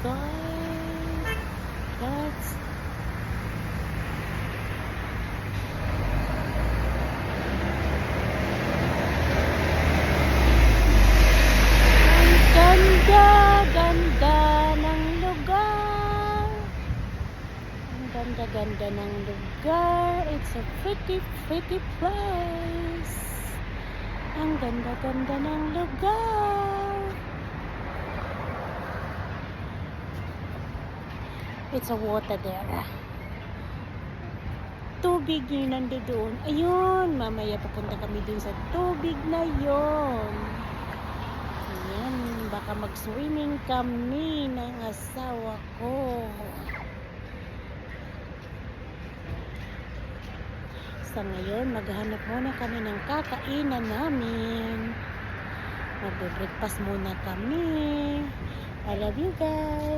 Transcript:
guys. That's ganda, ganda ng lugar. Ang ganda-ganda ng lugar. It's a pretty, pretty place. Ang ganda-ganda ng lugar. It's a water there. Tubig yung nandoon. Ayun, mamaya papunta kami dun sa tubig na yon. Ayan, baka mag-swimming kami ng asawa ko. Sa ngayon, maghanap muna kami ng kakainan namin. Magbe-breakfast muna kami. I love you guys.